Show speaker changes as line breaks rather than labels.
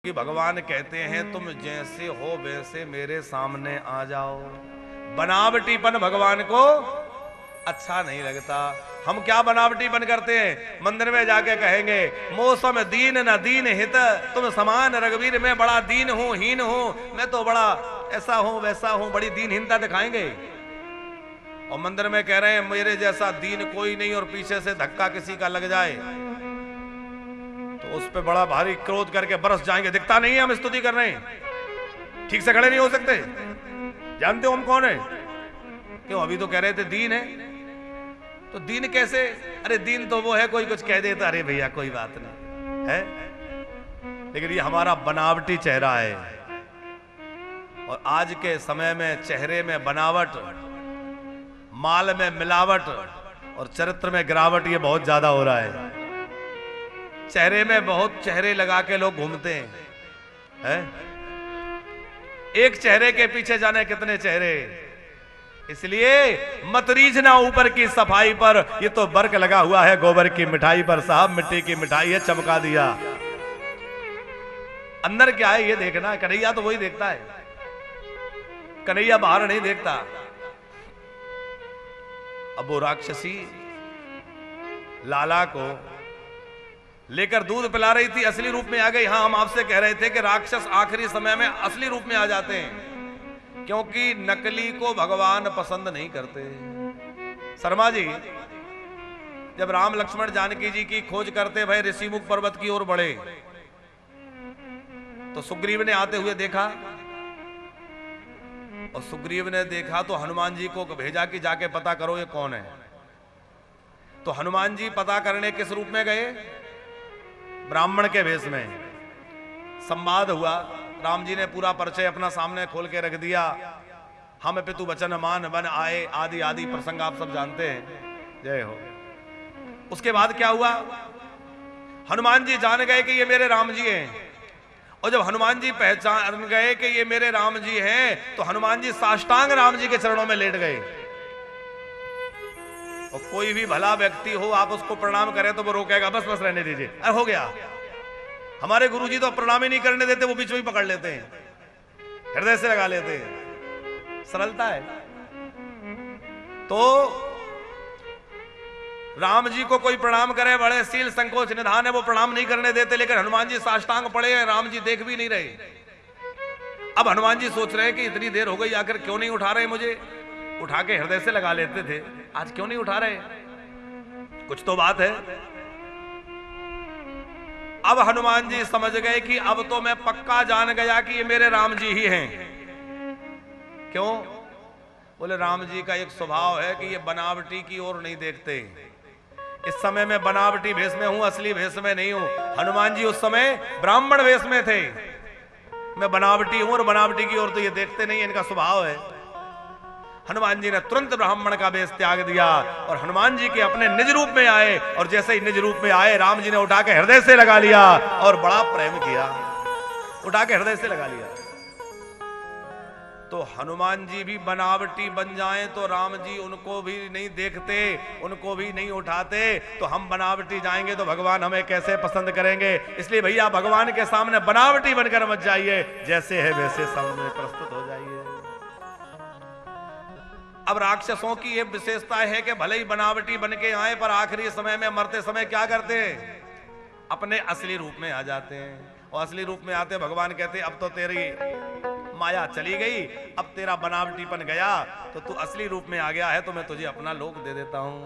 कि भगवान कहते हैं तुम जैसे हो वैसे मेरे सामने आ जाओ। बनावटीपन भगवान को अच्छा नहीं लगता। हम क्या बनावटीपन करते हैं, मंदिर में जाके कहेंगे मौसम दीन न दीन हित, तुम समान रघुवीर में बड़ा दीन हूं हीन हूं, मैं तो बड़ा ऐसा हूं वैसा हूं, बड़ी दीनहीनता दिखाएंगे। और मंदिर में कह रहे हैं मेरे जैसा दीन कोई नहीं, और पीछे से धक्का किसी का लग जाए तो उस पे बड़ा भारी क्रोध करके बरस जाएंगे। दिखता नहीं है हम स्तुति कर रहे हैं, ठीक से खड़े नहीं हो सकते। जानते हो हम कौन है? क्यों अभी तो कह रहे थे दीन है, तो दीन कैसे? अरे दीन तो वो है कोई कुछ कह देता, अरे भैया कोई बात नहीं है, लेकिन ये हमारा बनावटी चेहरा है। और आज के समय में चेहरे में बनावट, माल में मिलावट और चरित्र में गिरावट ये बहुत ज्यादा हो रहा है। चेहरे में बहुत चेहरे लगा के लोग घूमते हैं, एक चेहरे के पीछे जाने कितने चेहरे। इसलिए मत रीझना ऊपर की सफाई पर, ये तो बर्क लगा हुआ है गोबर की मिठाई पर। साहब मिट्टी की मिठाई है, चमका दिया, अंदर क्या है ये देखना। कन्हैया तो वही देखता है, कन्हैया बाहर नहीं देखता। अब वो राक्षसी लाला को लेकर दूध पिला रही थी, असली रूप में आ गई। हाँ, हम आपसे कह रहे थे कि राक्षस आखिरी समय में असली रूप में आ जाते हैं, क्योंकि नकली को भगवान पसंद नहीं करते। शर्मा जी जब राम लक्ष्मण जानकी जी की खोज करते भय ऋषिमुख पर्वत की ओर बढ़े, तो सुग्रीव ने आते हुए देखा, और सुग्रीव ने देखा तो हनुमान जी को भेजा कि जाके पता करो ये कौन है। तो हनुमान जी पता करने किस रूप में गए? ब्राह्मण के वेश में। संवाद हुआ, राम जी ने पूरा परिचय अपना सामने खोल के रख दिया। हम पितु वचन मान बन आए, आदि आदि प्रसंग आप सब जानते हैं, जय हो। उसके बाद क्या हुआ? हनुमान जी जान गए कि ये मेरे राम जी हैं, और जब हनुमान जी पहचान गए कि ये मेरे राम जी हैं, तो हनुमान जी साष्टांग राम जी के चरणों में लेट गए। और कोई भी भला व्यक्ति हो, आप उसको प्रणाम करें तो वो रोकेगा, बस बस रहने दीजिए, अरे हो गया। हमारे गुरुजी तो प्रणाम ही नहीं करने देते, वो बीच में ही पकड़ लेते हैं, हृदय से लगा लेते हैं, सरलता है। तो राम जी को कोई प्रणाम करे, बड़े सील संकोच निधान है, वो प्रणाम नहीं करने देते। लेकिन हनुमान जी साष्टांग पड़े हैं, राम जी देख भी नहीं रहे। अब हनुमान जी सोच रहे हैं कि इतनी देर हो गई, आखिर क्यों नहीं उठा रहे मुझे? उठा के हृदय से लगा लेते थे, आज क्यों नहीं उठा रहे? कुछ तो बात है। अब हनुमान जी समझ गए कि अब तो मैं पक्का जान गया कि ये मेरे राम जी ही हैं। क्यों? बोले राम जी का एक स्वभाव है कि ये बनावटी की ओर नहीं देखते। इस समय मैं बनावटी भेष में हूं, असली भेष में नहीं हूं। हनुमान जी उस समय ब्राह्मण वेश में थे। मैं बनावटी हूं और बनावटी की ओर तो ये देखते नहीं, इनका स्वभाव है। हनुमान जी ने तुरंत ब्राह्मण का वेश त्याग दिया और हनुमान जी के अपने निज रूप में आए। और जैसे ही निज रूप में आए, राम जी ने उठा के हृदय से लगा लिया और बड़ा प्रेम किया, उठा के हृदय से लगा लिया। तो हनुमान जी भी बनावटी बन जाएं तो राम जी उनको भी नहीं देखते, उनको भी नहीं उठाते, तो हम बनावटी जाएंगे तो भगवान हमें कैसे पसंद करेंगे? इसलिए भैया भगवान के सामने बनावटी बनकर मत जाइए, जैसे है वैसे सामने प्रस्तुत हो जाइए। अब राक्षसों की ये विशेषता है कि भले ही बनावटी बन के आए, पर आखिरी समय में मरते समय क्या करते हैं? अपने असली रूप में आ जाते हैं। और असली रूप में आते भगवान कहते अब तो तेरी माया चली गई, अब तेरा बनावटीपन गया, तो तू असली रूप में आ गया है, तो मैं तुझे अपना लोक दे देता हूं।